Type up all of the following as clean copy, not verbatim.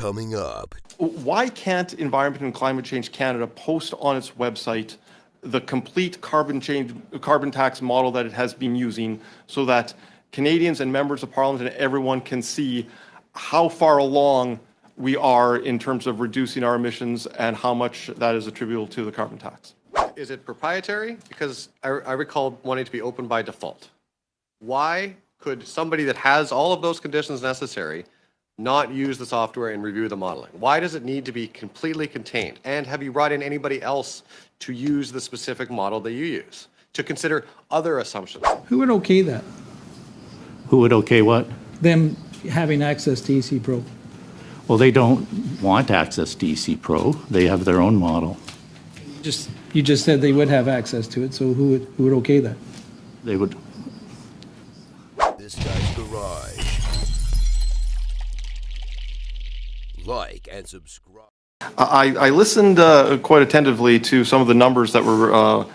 Coming up. Why can't Environment and Climate Change Canada post on its website the complete carbon tax model that it has been using so that Canadians and members of Parliament and everyone can see how far along we are in terms of reducing our emissions and how much that is attributable to the carbon tax? Is it proprietary? Because I recall wanting to be open by default. Why could somebody that has all of those conditions necessary not use the software and review the modeling? Why does it need to be completely contained? And have you brought in anybody else to use the specific model that you use, to consider other assumptions? Who would okay that? Who would okay what? Them having access to EC Pro. Well, they don't want access to EC Pro. They have their own model. You just said they would have access to it, so who would okay that? They would. This Guy's Garage. Like and subscribe. I listened quite attentively to some of the numbers that were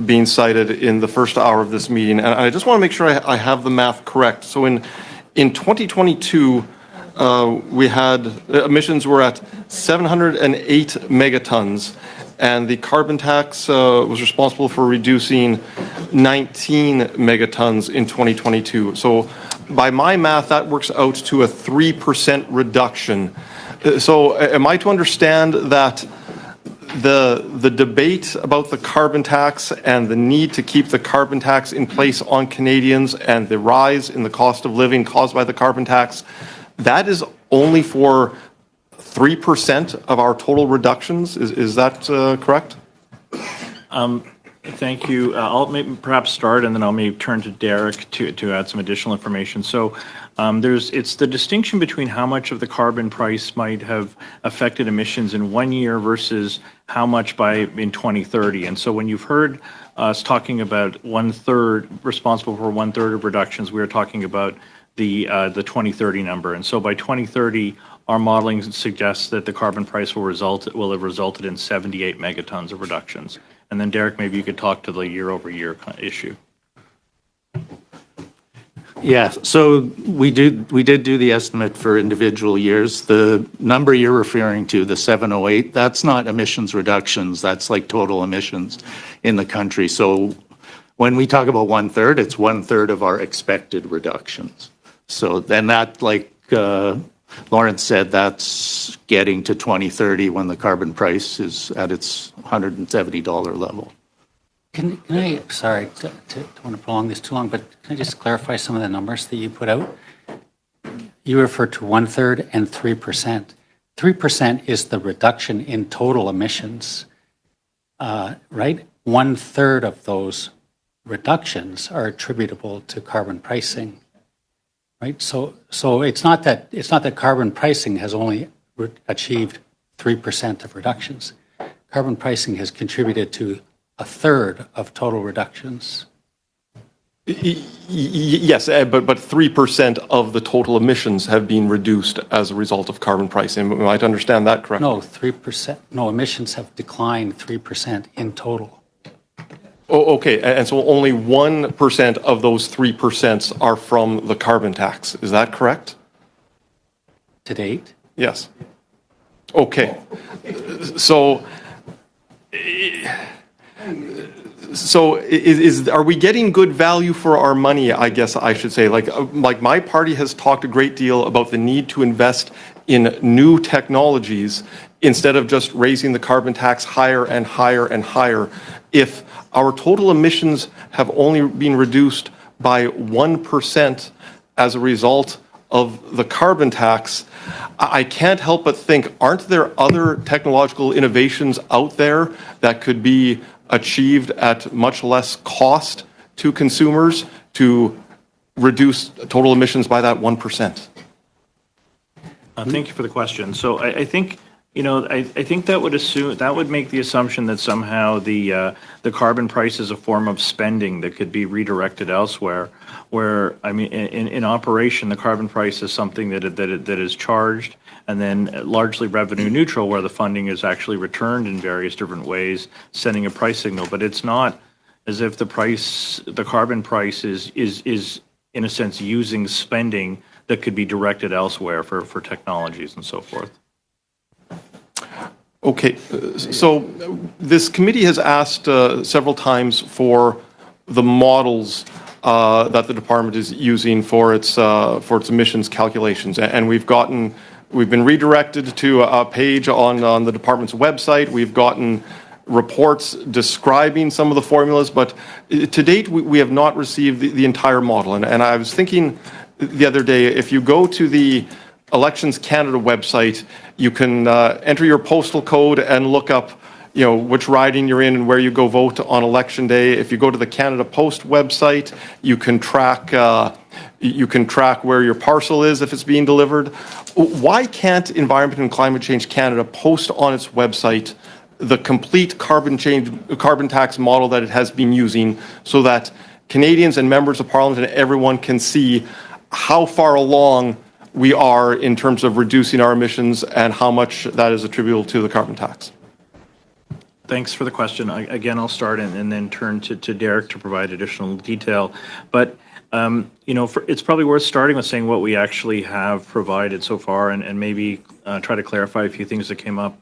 being cited in the first hour of this meeting, and I just want to make sure I have the math correct. So in 2022, we had emissions were at 708 megatons, and the carbon tax was responsible for reducing 19 megatons in 2022. So by my math, that works out to a 3% reduction. So am I to understand that the debate about the carbon tax and the need to keep the carbon tax in place on Canadians and the rise in the cost of living caused by the carbon tax, that is only for 3% of our total reductions? Is that correct? Thank you. I'll maybe perhaps start, and then I'll maybe turn to Derek to add some additional information. So it's the distinction between how much of the carbon price might have affected emissions in 1 year versus how much in 2030. And so when you've heard us talking about responsible for 1/3 of reductions, we are talking about the 2030 number. And so by 2030, our modeling suggests that the carbon price will have resulted in 78 megatons of reductions. And then Derek, maybe you could talk to the year-over-year issue. Yeah, so we did do the estimate for individual years. The number you're referring to, the 708, that's not emissions reductions. That's like total emissions in the country. So when we talk about 1/3, it's 1/3 of our expected reductions. So then that, like Lawrence said, that's getting to 2030 when the carbon price is at its $170 level. Can I, sorry, don't want to prolong this too long, but can I just clarify some of the numbers that you put out? You referred to 1/3 and 3%. 3% is the reduction in total emissions, right? 1/3 of those reductions are attributable to carbon pricing. Right, so it's not that carbon pricing has only achieved 3% of reductions. Carbon pricing has contributed to 1/3 of total reductions. Yes, but 3% of the total emissions have been reduced as a result of carbon pricing. Am I to understand that correctly? No, 3%. No, emissions have declined 3% in total. Oh, okay, and so only 1% of those 3% are from the carbon tax. Is that correct? To date? Yes. Okay. So are we getting good value for our money, I guess I should say? Like my party has talked a great deal about the need to invest in new technologies instead of just raising the carbon tax higher and higher and higher. If our total emissions have only been reduced by 1% as a result of the carbon tax, I can't help but think, aren't there other technological innovations out there that could be achieved at much less cost to consumers to reduce total emissions by that 1%? Thank you for the question. So I think I think that would make the assumption that somehow the carbon price is a form of spending that could be redirected elsewhere. Where I mean, in operation, the carbon price is something that is charged and then largely revenue neutral, where the funding is actually returned in various different ways, sending a price signal. But it's not as if the carbon price is in a sense using spending that could be directed elsewhere for technologies and so forth. Okay, so this committee has asked several times for the models that the department is using for its emissions calculations, and we've been redirected to a page on the department's website. We've gotten reports describing some of the formulas, but to date we have not received the entire model. And I was thinking the other day, if you go to the Elections Canada website, you can enter your postal code and look up, which riding you're in and where you go vote on election day. If you go to the Canada Post website, you can track where your parcel is if it's being delivered. Why can't Environment and Climate Change Canada post on its website the complete carbon tax model that it has been using, so that Canadians and members of Parliament and everyone can see how far along we are in terms of reducing our emissions and how much that is attributable to the carbon tax? Thanks for the question. Again, I'll start and then turn to Derek to provide additional detail. But, it's probably worth starting with saying what we actually have provided so far, and maybe try to clarify a few things that came up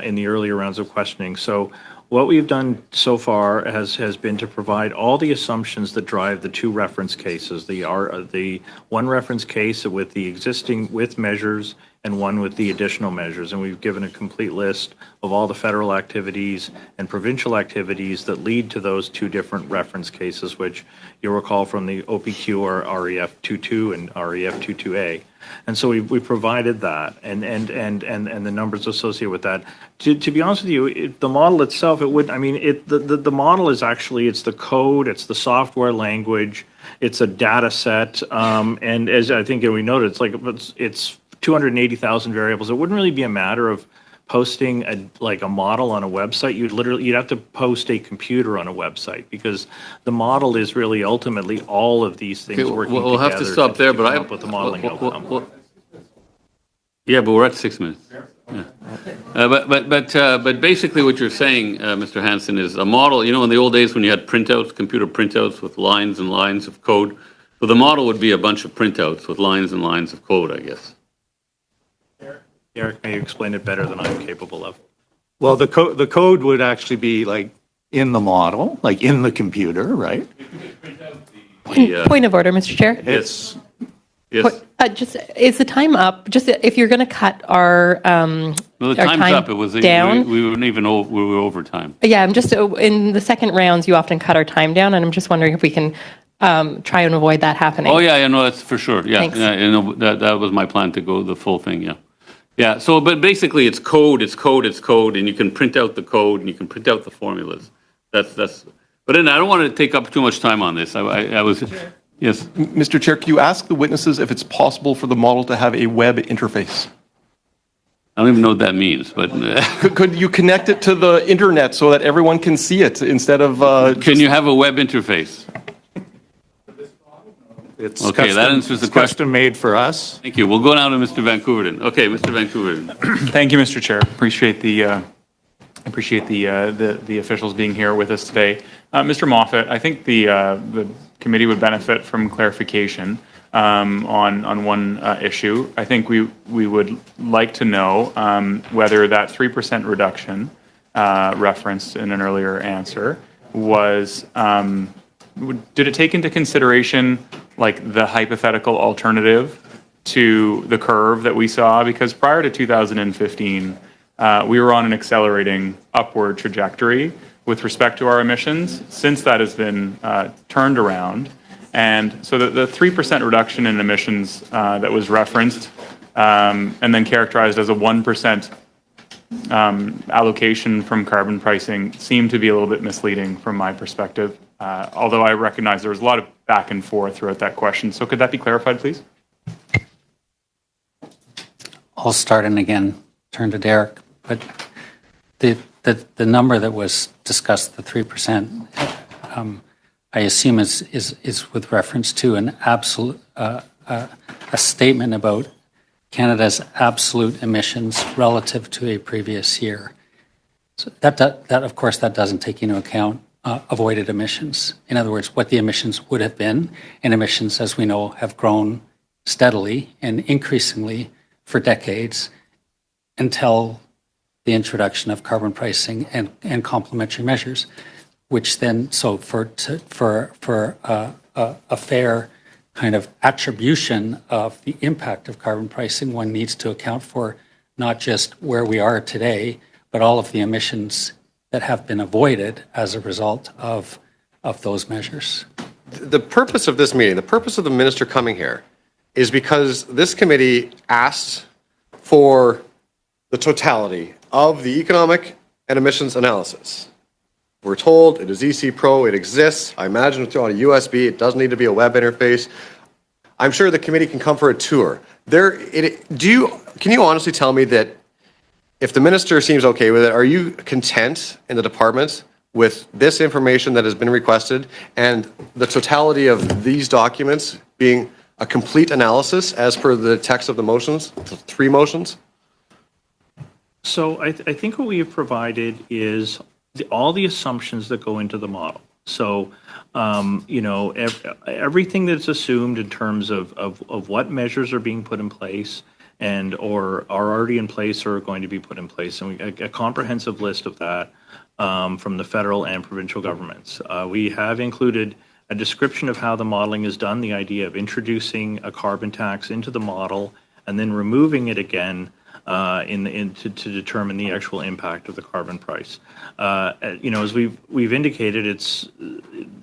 in the earlier rounds of questioning. So what we've done so far has been to provide all the assumptions that drive the two reference cases, the one reference case with the existing with measures and one with the additional measures. And we've given a complete list of all the federal activities and provincial activities that lead to those two different reference cases, which you'll recall from the OPQ or REF22 and REF22A. And so we provided that and the numbers associated with that. To be honest with you, the model itself, the model is actually, it's the code, it's the software language, it's a data set, and as I think we noted, it's 280,000 variables. It wouldn't really be a matter of posting a model on a website. You'd have to post a computer on a website, because the model is really ultimately all of these things working together. We'll have to stop there, but come up with the modeling outcome. Yeah, but we're at 6 minutes. Yeah. But basically what you're saying, Mr. Hansen, is a model. In the old days when you had printouts, computer printouts with lines and lines of code, so the model would be a bunch of printouts with lines and lines of code, I guess. Eric, may you explain it better than I'm capable of? Well, the code would actually be in the model, in the computer, right? Point of order, Mr. Chair. Yes. Just is the time up? Just if you're going to cut our Well, the time's time up. It was down. we weren't even we were over time. Yeah, I'm just in the second rounds. You often cut our time down, and I'm just wondering if we can try and avoid that happening. Oh yeah, no, that's for sure. Yeah, Thanks. That was my plan, to go the full thing. Yeah. Yeah, so, but basically it's code, and you can print out the code, and you can print out the formulas. But then I don't want to take up too much time on this. I was, yes. Mr. Chair, can you ask the witnesses if it's possible for the model to have a web interface? I don't even know what that means, but... Could you connect it to the internet so that everyone can see it instead of... Can you have a web interface? It's okay, that answers the question. Custom made for us. Thank you. We'll go now to Mr. Van Couverden. Okay, Mr. Van Couverden. Thank you, Mr. Chair. Appreciate the officials being here with us today. Mr. Moffat, I think the committee would benefit from clarification on one issue. I think we would like to know whether that 3% reduction referenced in an earlier answer was, did it take into consideration the hypothetical alternative to the curve that we saw? Because prior to 2015, we were on an accelerating upward trajectory with respect to our emissions. Since that has been turned around, and so the 3% reduction in emissions that was referenced and then characterized as a 1% allocation from carbon pricing seemed to be a little bit misleading from my perspective, although I recognize there was a lot of back and forth throughout that question. So could that be clarified, please? I'll start and again turn to Derek. But the number that was discussed, the 3%, I assume is with reference to an absolute a statement about Canada's absolute emissions relative to a previous year. So that of course that doesn't take into account avoided emissions. In other words, what the emissions would have been, and emissions, as we know, have grown steadily and increasingly for decades until the introduction of carbon pricing and complementary measures, which then, so for a fair kind of attribution of the impact of carbon pricing, one needs to account for not just where we are today, but all of the emissions that have been avoided as a result of those measures. The purpose of this meeting, the purpose of the minister coming here, is because this committee asked for the totality of the economic and emissions analysis. We're told it is EC Pro, it exists. I imagine it's on a USB, it doesn't need to be a web interface. I'm sure the committee can come for a tour. Can you honestly tell me that if the minister seems okay with it, are you content in the department with this information that has been requested and the totality of these documents being a complete analysis as per the text of the motions, the three motions? So I think what we have provided is all the assumptions that go into the model. So, everything that's assumed in terms of what measures are being put in place and or are already in place or are going to be put in place, and a comprehensive list of that from the federal and provincial governments. We have included a description of how the modeling is done, the idea of introducing a carbon tax into the model and then removing it again to determine the actual impact of the carbon price. As we've indicated, it's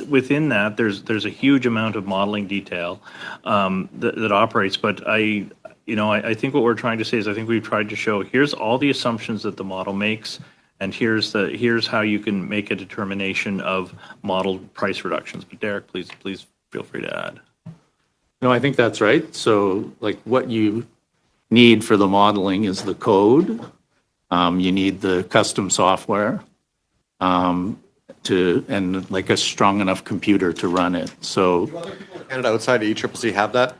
within that there's a huge amount of modeling detail that operates. But I think what we're trying to say is I think we've tried to show here's all the assumptions that the model makes, and here's how you can make a determination of modeled price reductions. But Derek, please feel free to add. No, I think that's right. So like what you need for the modeling is the code. You need the custom software and like a strong enough computer to run it. So Do other people in Canada outside of ECCC have that?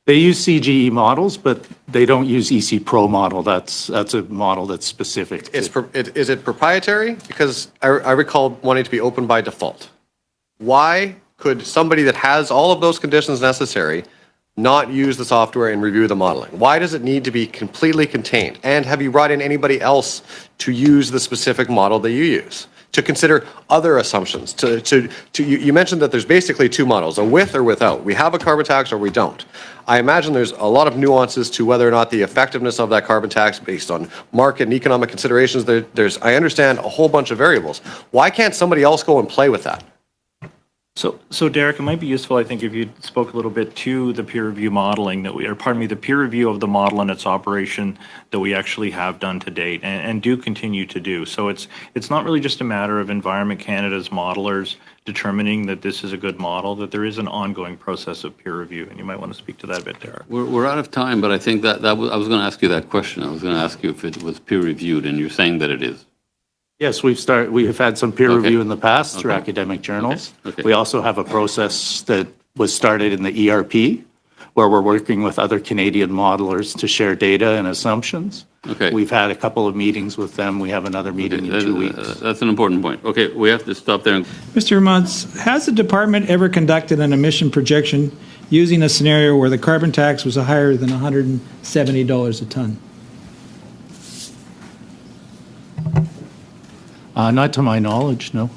they use CGE models, but they don't use EC Pro model. That's a model that's specific. Is it proprietary? Because I recall wanting to be open by default. Why could somebody that has all of those conditions necessary not use the software and review the modeling? Why does it need to be completely contained? And have you brought in anybody else to use the specific model that you use? To consider other assumptions? You mentioned that there's basically two models, a with or without. We have a carbon tax or we don't. I imagine there's a lot of nuances to whether or not the effectiveness of that carbon tax based on market and economic considerations. I understand a whole bunch of variables. Why can't somebody else go and play with that? So Derek, it might be useful, I think, if you spoke a little bit to the peer review modeling the peer review of the model and its operation that we actually have done to date and do continue to do. So it's not really just a matter of Environment Canada's modelers determining that this is a good model, that there is an ongoing process of peer review. And you might want to speak to that a bit, Derek. We're out of time, but I think that I was going to ask you that question. I was going to ask you if it was peer reviewed, and you're saying that it is. Yes, we have had some peer review in the past through academic journals. Okay. We also have a process that was started in the ERP, where we're working with other Canadian modelers to share data and assumptions. Okay. We've had a couple of meetings with them. We have another meeting in 2 weeks. That's an important point. Okay, we have to stop there. Mr. Muntz, has the department ever conducted an emission projection using a scenario where the carbon tax was higher than $170 a ton? Not to my knowledge, no.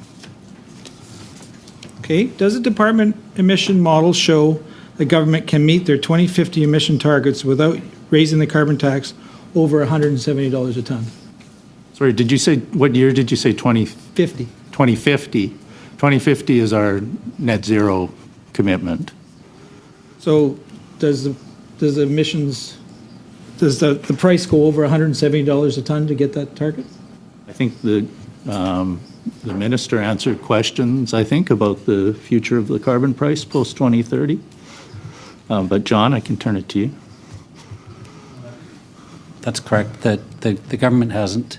Okay, does the department emission model show the government can meet their 2050 emission targets without raising the carbon tax over $170 a ton? Sorry, did you say, what year did you say 50. 2050? 2050 is our net zero commitment. So does the price go over $170 a ton to get that target? I think the minister answered questions, I think, about the future of the carbon price post-2030. But John, I can turn it to you. That's correct. The government hasn't,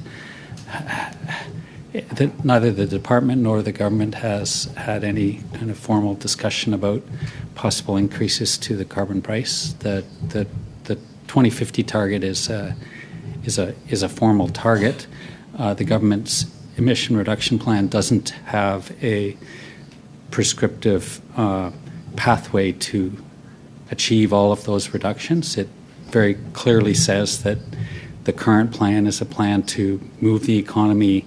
neither the department nor the government has had any kind of formal discussion about possible increases to the carbon price. The 2050 target is a formal target. The government's emission reduction plan doesn't have a prescriptive pathway to achieve all of those reductions. It very clearly says that The current plan is a plan to move the economy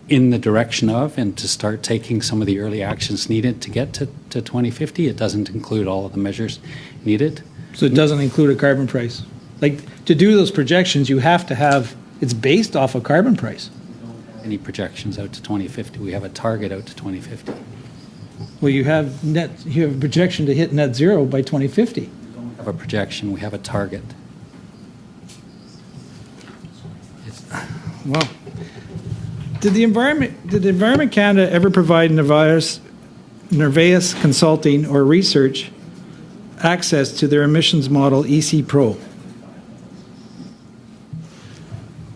in the direction of and to start taking some of the early actions needed to get to 2050. It doesn't include all of the measures needed. So it doesn't include a carbon price. Like, to do those projections, you have to have, it's based off a carbon price. Any projections out to 2050. We have a target out to 2050. Well, you have a projection to hit net zero by 2050. We have a projection, we have a target. Well, did the Environment Canada ever provide Nervaeus Consulting or research access to their emissions model EC Pro?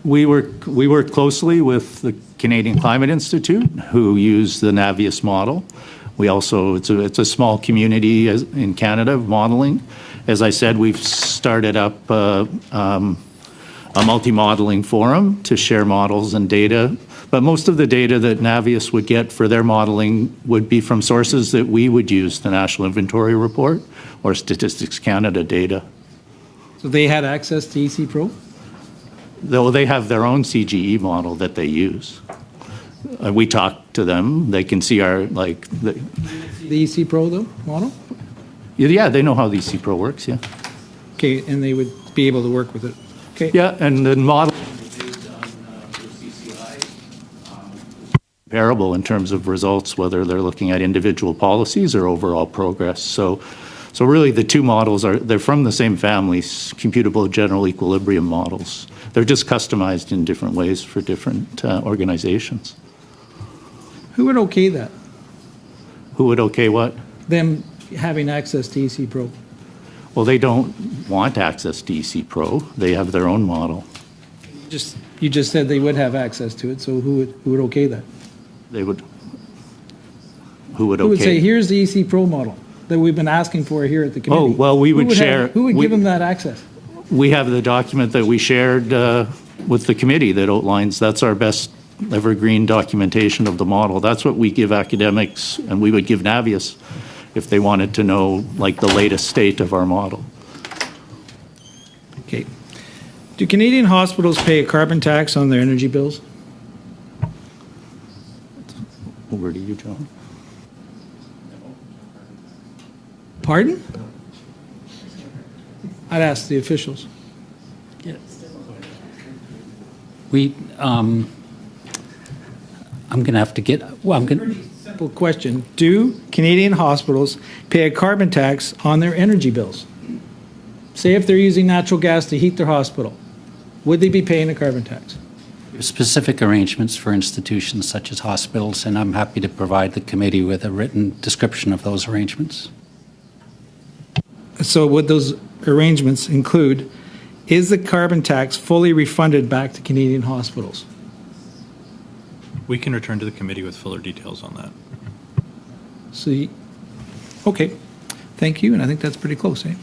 We worked closely with the Canadian Climate Institute, who use the Navius model. We also, it's a small community in Canada of modeling. As I said, we've started up a multi-modeling forum to share models and data. But most of the data that Navius would get for their modeling would be from sources that we would use, the National Inventory Report or Statistics Canada data. So they had access to EC Pro? Though they have their own CGE model that they use. We talk to them. They can see our, like... The EC Pro, though, model? Yeah, they know how the EC Pro works, yeah. Okay, and they would be able to work with it. Okay. Yeah, and the model comparable in terms of results, whether they're looking at individual policies or overall progress. So really the two models they're from the same family, computable general equilibrium models. They're just customized in different ways for different organizations. Who would okay that? Who would okay what? Them having access to EC Pro? Well, they don't want access to EC Pro. They have their own model. You just said they would have access to it, so who would okay that? They would. Who would okay? Who would say, here's the EC Pro model that we've been asking for here at the committee? Oh, well, we would share. Who would give them that access? We have the document that we shared with the committee that outlines, that's our best evergreen documentation of the model. That's what we give academics, and we would give Navius if they wanted to know, like, the latest state of our model. Okay. Do Canadian hospitals pay a carbon tax on their energy bills? Over to you, John. Pardon? I'd ask the officials. I'm going to have to get, Simple question. Do Canadian hospitals pay a carbon tax on their energy bills? Say if they're using natural gas to heat their hospital, would they be paying a carbon tax? specific arrangements for institutions such as hospitals, and I'm happy to provide the committee with a written description of those arrangements. So would those arrangements include, is the carbon tax fully refunded back to Canadian hospitals? We can return to the committee with fuller details on that. So, okay, thank you, and I think that's pretty close, eh?